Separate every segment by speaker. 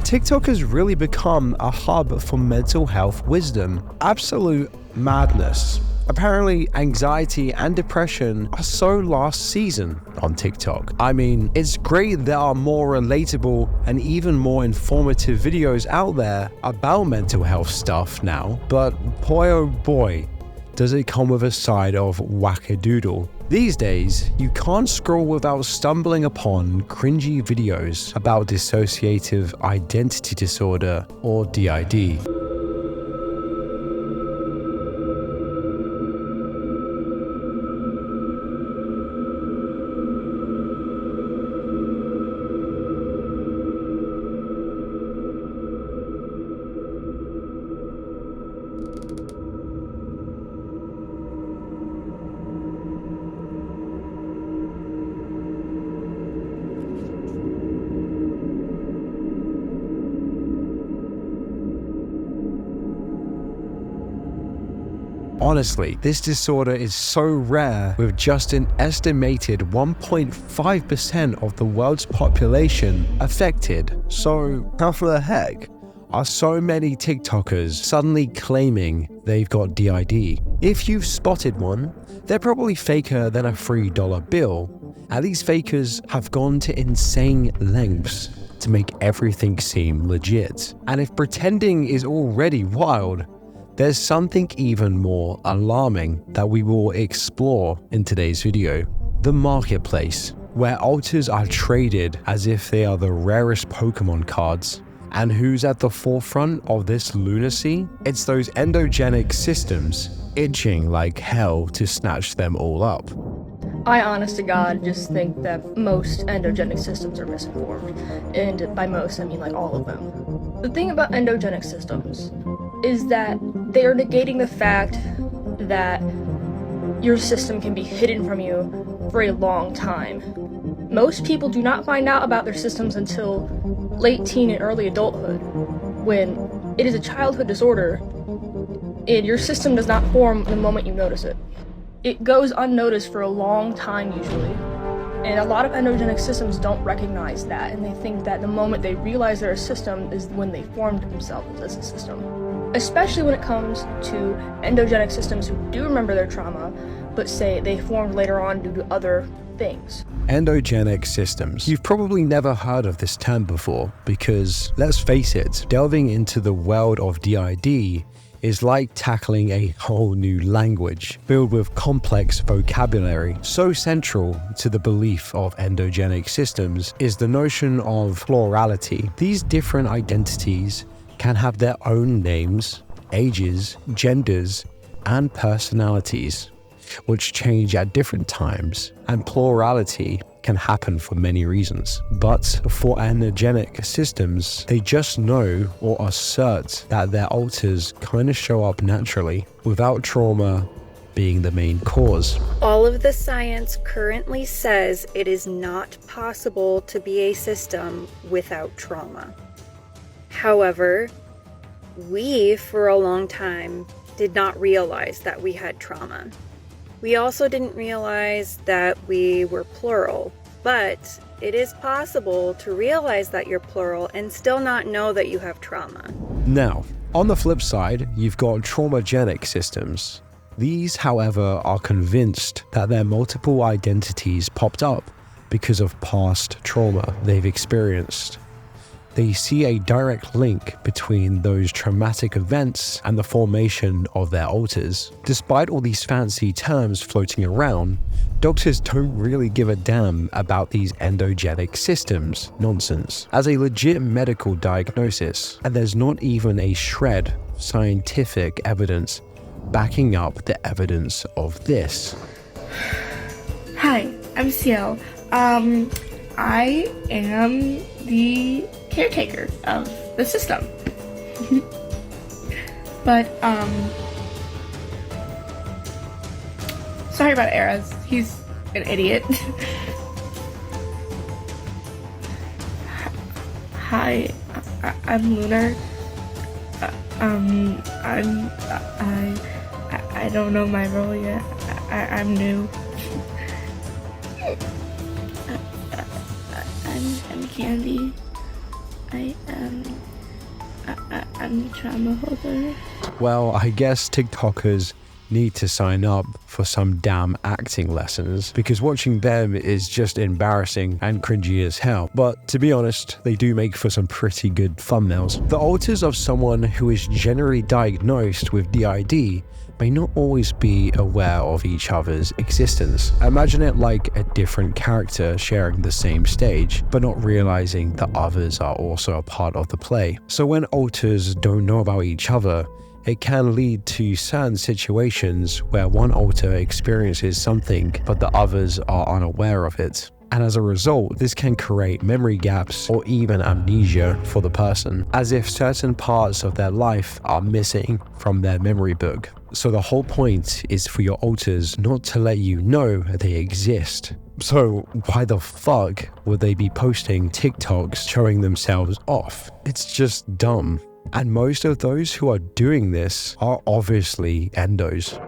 Speaker 1: TikTok has really become a hub for mental health wisdom. Absolute madness. Apparently, anxiety and depression are so last season on TikTok. I mean, it's great there are more relatable and even more informative videos out there about mental health stuff now, but boy oh boy, does it come with a side of wackadoodle. These days, you can't scroll without stumbling upon cringy videos about dissociative identity disorder or DID. Honestly, this disorder is so rare, with just an estimated 1.5% of the world's population affected. So how the heck are so many TikTokers suddenly claiming they've got DID? If you've spotted one, they're probably faker than a $3 bill, and these fakers have gone to insane lengths to make everything seem legit. And if pretending is already wild, there's something even more alarming that we will explore in today's video. The marketplace, where alters are traded as if they are the rarest Pokemon cards. And who's at the forefront of this lunacy? It's those endogenic systems, itching like hell to snatch them all up.
Speaker 2: I honest to God just think that most endogenic systems are misinformed. And by most, I mean like all of them. The thing about endogenic systems is that they are negating the fact that your system can be hidden from you for a long time. Most people do not find out about their systems until late teen and early adulthood, when it is a childhood disorder and your system does not form the moment you notice it. It goes unnoticed for a long time usually, and a lot of endogenic systems don't recognize that, and they think that the moment they realize they're a system is when they formed themselves as a system. Especially when it comes to endogenic systems who do remember their trauma, but say they formed later on due to other things.
Speaker 1: Endogenic systems. You've probably never heard of this term before because, let's face it, delving into the world of DID is like tackling a whole new language filled with complex vocabulary. So central to the belief of endogenic systems is the notion of plurality. These different identities can have their own names, ages, genders, and personalities, which change at different times, and plurality can happen for many reasons. But for endogenic systems, they just know or assert that their alters kind of show up naturally, without trauma being the main cause.
Speaker 3: All of the science currently says it is not possible to be a system without trauma. However, we, for a long time, did not realize that we had trauma. We also didn't realize that we were plural, but it is possible to realize that you're plural and still not know that you have trauma.
Speaker 1: Now, on the flip side, you've got traumagenic systems. These, however, are convinced that their multiple identities popped up because of past trauma they've experienced. They see a direct link between those traumatic events and the formation of their alters. Despite all these fancy terms floating around, doctors don't really give a damn about these endogenic systems nonsense as a legit medical diagnosis, and there's not even a shred of scientific evidence backing up the evidence of this.
Speaker 4: Hi, I'm Ciel. I am the caretaker of the system. But, sorry about Eras. He's an idiot. Hi, I'm Lunar. I don't know my role yet. I'm new. I'm Candy. I'm a trauma holder.
Speaker 1: Well, I guess TikTokers need to sign up for some damn acting lessons, because watching them is just embarrassing and cringy as hell. But to be honest, they do make for some pretty good thumbnails. The alters of someone who is generally diagnosed with DID may not always be aware of each other's existence. Imagine it like a different character sharing the same stage, but not realizing that others are also a part of the play. So when alters don't know about each other, it can lead to certain situations where one alter experiences something, but the others are unaware of it. And as a result, this can create memory gaps or even amnesia for the person, as if certain parts of their life are missing from their memory book. So the whole point is for your alters not to let you know they exist. So why the fuck would they be posting TikToks showing themselves off? It's just dumb. And most of those who are doing this are obviously endos.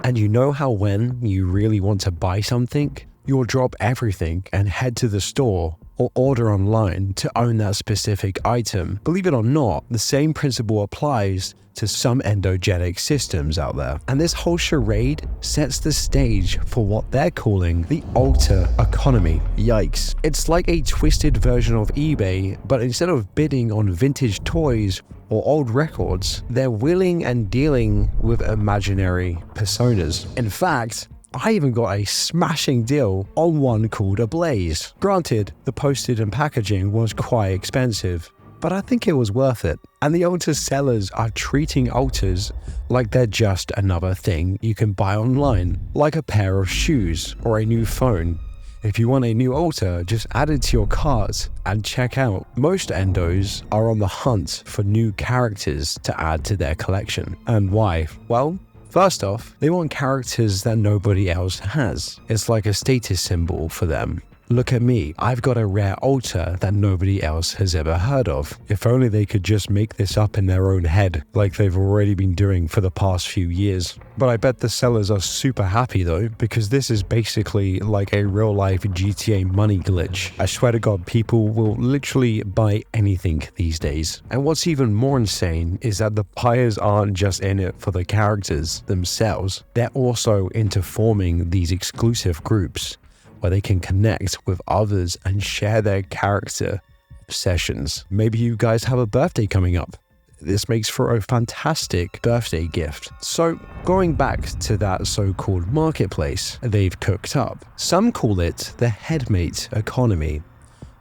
Speaker 1: And you know how when you really want to buy something, you'll drop everything and head to the store or order online to own that specific item. Believe it or not, the same principle applies to some endogenic systems out there. And this whole charade sets the stage for what they're calling the alter economy. Yikes. It's like a twisted version of eBay, but instead of bidding on vintage toys or old records, they're wheeling and dealing with imaginary personas. In fact, I even got a smashing deal on one called Ablaze. Granted, the postage and packaging was quite expensive, but I think it was worth it. And the alter sellers are treating alters like they're just another thing you can buy online, like a pair of shoes or a new phone. If you want a new alter, just add it to your cart and check out. Most endos are on the hunt for new characters to add to their collection. And why? Well, first off, they want characters that nobody else has. It's like a status symbol for them. Look at me, I've got a rare alter that nobody else has ever heard of. If only they could just make this up in their own head, like they've already been doing for the past few years. But I bet the sellers are super happy though, because this is basically like a real-life GTA money glitch. I swear to God, people will literally buy anything these days. And what's even more insane is that the buyers aren't just in it for the characters themselves, they're also into forming these exclusive groups where they can connect with others and share their character obsessions. Maybe you guys have a birthday coming up. This makes for a fantastic birthday gift. So going back to that so-called marketplace they've cooked up, some call it the headmate economy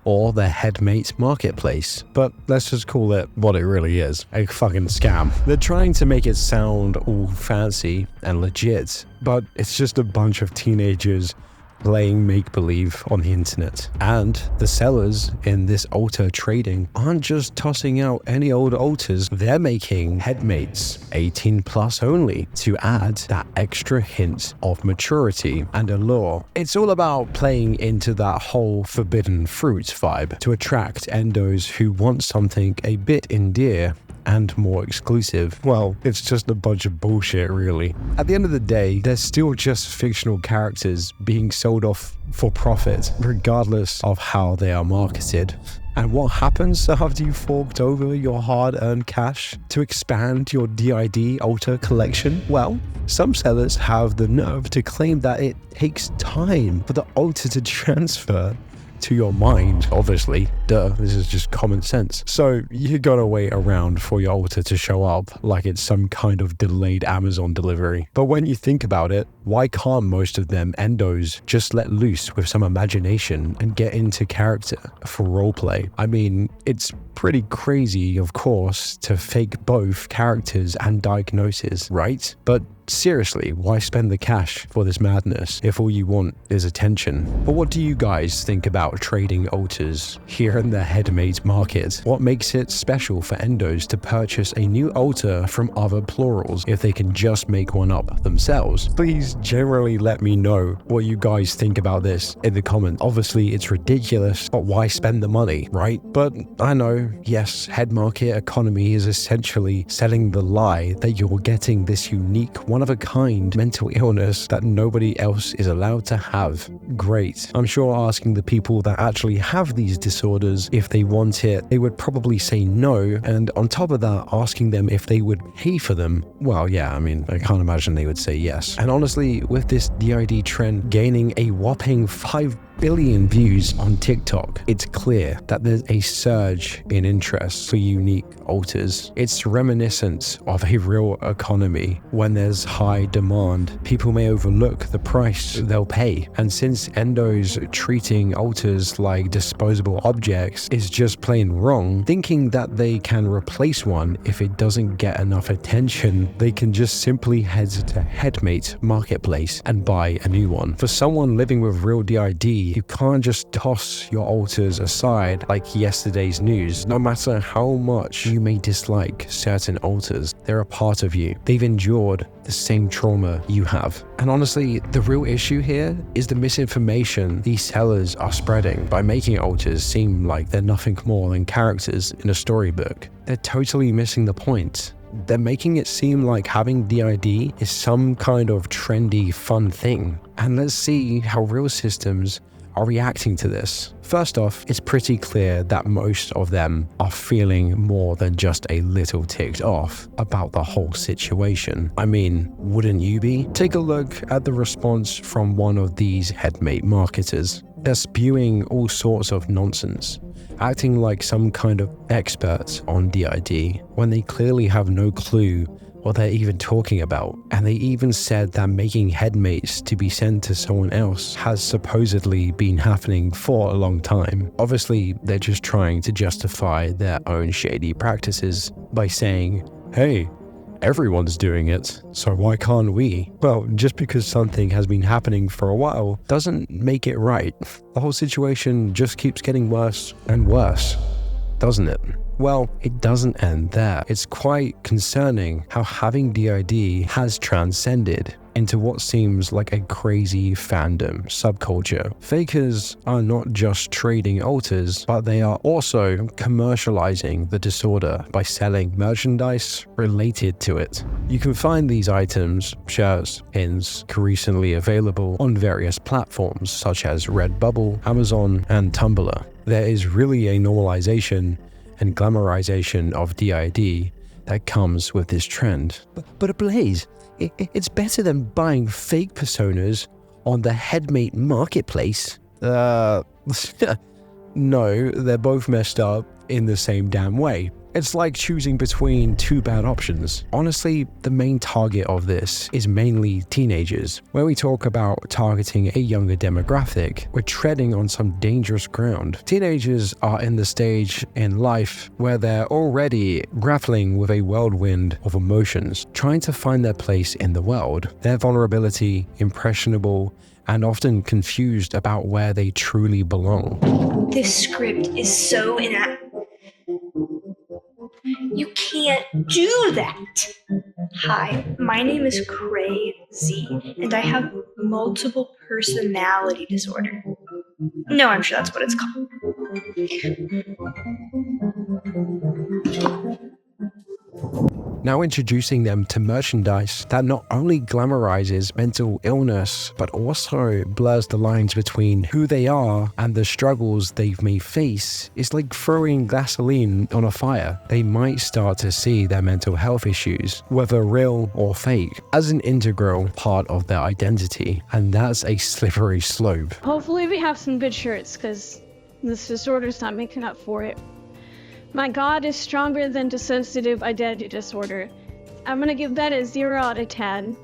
Speaker 1: or the headmate marketplace, but let's just call it what it really is, a fucking scam. They're trying to make it sound all fancy and legit, but it's just a bunch of teenagers playing make-believe on the internet. And the sellers in this alter trading aren't just tossing out any old alters, they're making headmates 18 plus only to add that extra hint of maturity and allure. It's all about playing into that whole forbidden fruit vibe to attract endos who want something a bit endear and more exclusive. Well, it's just a bunch of bullshit, really. At the end of the day, they're still just fictional characters being sold off for profit, regardless of how they are marketed. And what happens after you forked over your hard-earned cash to expand your DID alter collection? Well, some sellers have the nerve to claim that it takes time for the alter to transfer to your mind. Obviously, duh, this is just common sense. So you gotta wait around for your alter to show up like it's some kind of delayed Amazon delivery. But when you think about it, why can't most of them endos just let loose with some imagination and get into character for roleplay? I mean, it's pretty crazy, of course, to fake both characters and diagnosis, right? But seriously, why spend the cash for this madness if all you want is attention? But what do you guys think about trading alters here we're in the headmate market. What makes it special for endos to purchase a new altar from other plurals if they can just make one up themselves? Please generally let me know what you guys think about this in the comments. Obviously, it's ridiculous, but why spend the money, right? But I know, yes, head market economy is essentially selling the lie that you're getting this unique, one-of-a-kind mental illness that nobody else is allowed to have. Great. I'm sure asking the people that actually have these disorders if they want it, they would probably say no, and on top of that, asking them if they would pay for them, well, yeah, I mean, I can't imagine they would say yes. And honestly, with this DID trend gaining a whopping 5 billion views on TikTok, it's clear that there's a surge in interest for unique altars. It's reminiscent of a real economy. When there's high demand, people may overlook the price they'll pay. And since endos treating altars like disposable objects is just plain wrong, thinking that they can replace one if it doesn't get enough attention, they can just simply head to Headmate Marketplace and buy a new one. For someone living with real DID, you can't just toss your altars aside like yesterday's news. No matter how much you may dislike certain altars, they're a part of you. They've endured the same trauma you have. And honestly, the real issue here is the misinformation these sellers are spreading by making altars seem like they're nothing more than characters in a storybook. They're totally missing the point. They're making it seem like having DID is some kind of trendy, fun thing. And let's see how real systems are reacting to this. First off, it's pretty clear that most of them are feeling more than just a little ticked off about the whole situation. I mean, wouldn't you be? Take a look at the response from one of these headmate marketers. They're spewing all sorts of nonsense, acting like some kind of experts on DID when they clearly have no clue what they're even talking about. And they even said that making headmates to be sent to someone else has supposedly been happening for a long time. Obviously, they're just trying to justify their own shady practices by saying, hey, everyone's doing it, so why can't we? Well, just because something has been happening for a while doesn't make it right. The whole situation just keeps getting worse and worse, doesn't it? Well, it doesn't end there. It's quite concerning how having DID has transcended into what seems like a crazy fandom subculture. Fakers are not just trading altars, but they are also commercializing the disorder by selling merchandise related to it. You can find these items, shirts, pins, recently available on various platforms such as Redbubble, Amazon, and Tumblr. There is really a normalization and glamorization of DID that comes with this trend. But Blaze, it's better than buying fake personas on the Headmate Marketplace. No, they're both messed up in the same damn way. It's like choosing between two bad options. Honestly, the main target of this is mainly teenagers. When we talk about targeting a younger demographic, we're treading on some dangerous ground. Teenagers are in the stage in life where they're already grappling with a whirlwind of emotions, trying to find their place in the world. Their vulnerability, impressionable, and often confused about where they truly belong.
Speaker 5: This script is so inaccurate. You can't do that. Hi, my name is Crazy, and I have multiple personality disorder. No, I'm sure that's what it's called.
Speaker 1: Now introducing them to merchandise that not only glamorizes mental illness, but also blurs the lines between who they are and the struggles they may face is like throwing gasoline on a fire. They might start to see their mental health issues, whether real or fake, as an integral part of their identity, and that's a slippery slope.
Speaker 6: Hopefully we have some good shirts, because this disorder's not making up for it. My God is stronger than dissociative identity disorder. I'm gonna give that a 0 out of 10.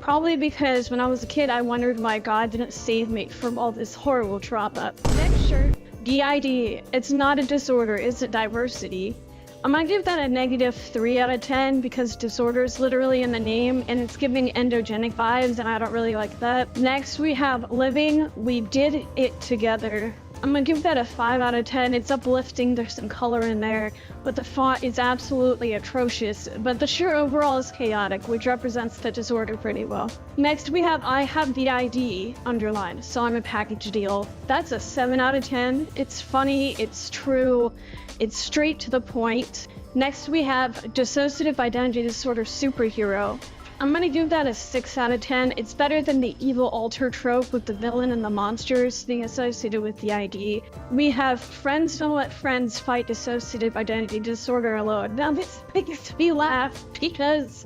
Speaker 6: Probably because when I was a kid, I wondered why God didn't save me from all this horrible trauma. Next shirt, DID. It's not a disorder, it's a diversity. I'm gonna give that a -3 out of 10 because disorder is literally in the name and it's giving endogenic vibes and I don't really like that. Next we have living. We did it together. I'm gonna give that a 5 out of 10. It's uplifting, there's some color in there, but the font is absolutely atrocious. But the shirt overall is chaotic, which represents the disorder pretty well. Next we have I have the ID underlined, so I'm a package deal. That's a 7 out of 10. It's funny, it's true, it's straight to the point. Next we have dissociative identity disorder superhero. I'm gonna give that a 6 out of 10. It's better than the evil alter trope with the villain and the monsters being associated with the ID. We have friends don't let friends fight dissociative identity disorder alone. Now this makes me laugh because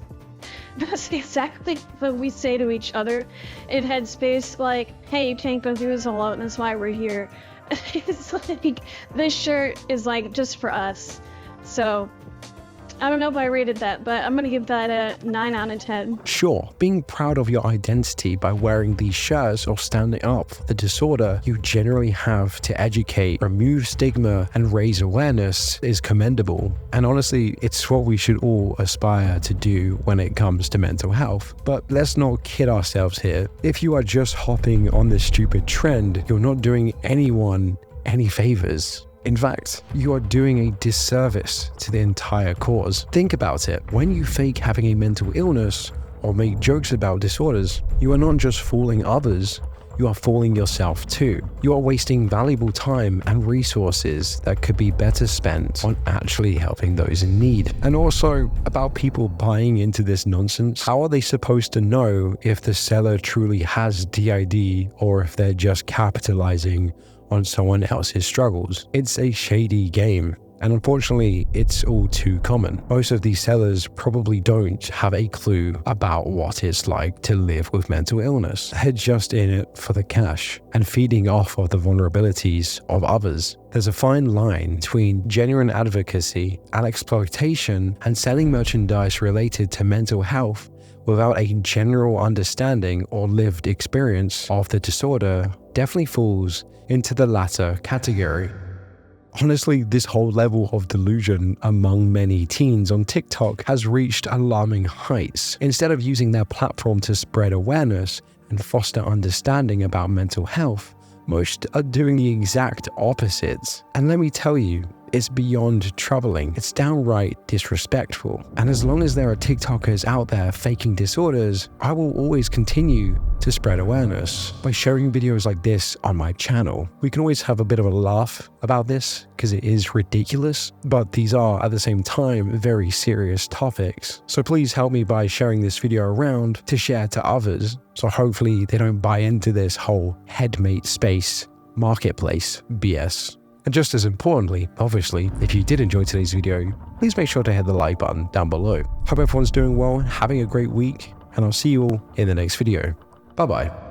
Speaker 6: that's exactly what we say to each other in Headspace, like, hey, you can't go through this alone, that's why we're here. It's like, this shirt is like just for us. So I don't know if I rated that, but I'm gonna give that a 9 out of 10.
Speaker 1: Sure, being proud of your identity by wearing these shirts or standing up for the disorder you generally have to educate, remove stigma, and raise awareness is commendable. And honestly, it's what we should all aspire to do when it comes to mental health. But let's not kid ourselves here. If you are just hopping on this stupid trend, you're not doing anyone any favors. In fact, you are doing a disservice to the entire cause. Think about it. When you fake having a mental illness or make jokes about disorders, you are not just fooling others, you are fooling yourself too. You are wasting valuable time and resources that could be better spent on actually helping those in need. And also, about people buying into this nonsense, how are they supposed to know if the seller truly has DID or if they're just capitalizing on someone else's struggles? It's a shady game, and unfortunately, it's all too common. Most of these sellers probably don't have a clue about what it's like to live with mental illness. They're just in it for the cash and feeding off of the vulnerabilities of others. There's a fine line between genuine advocacy and exploitation, and selling merchandise related to mental health without a general understanding or lived experience of the disorder definitely falls into the latter category. Honestly, this whole level of delusion among many teens on TikTok has reached alarming heights. Instead of using their platform to spread awareness and foster understanding about mental health, most are doing the exact opposite. And let me tell you, it's beyond troubling. It's downright disrespectful. And as long as there are TikTokers out there faking disorders, I will always continue to spread awareness by sharing videos like this on my channel. We can always have a bit of a laugh about this because it is ridiculous, but these are at the same time very serious topics. So please help me by sharing this video around to share to others, so hopefully they don't buy into this whole headmate space marketplace BS. And just as importantly, obviously, if you did enjoy today's video, please make sure to hit the like button down below. Hope everyone's doing well, having a great week, and I'll see you all in the next video. Bye bye.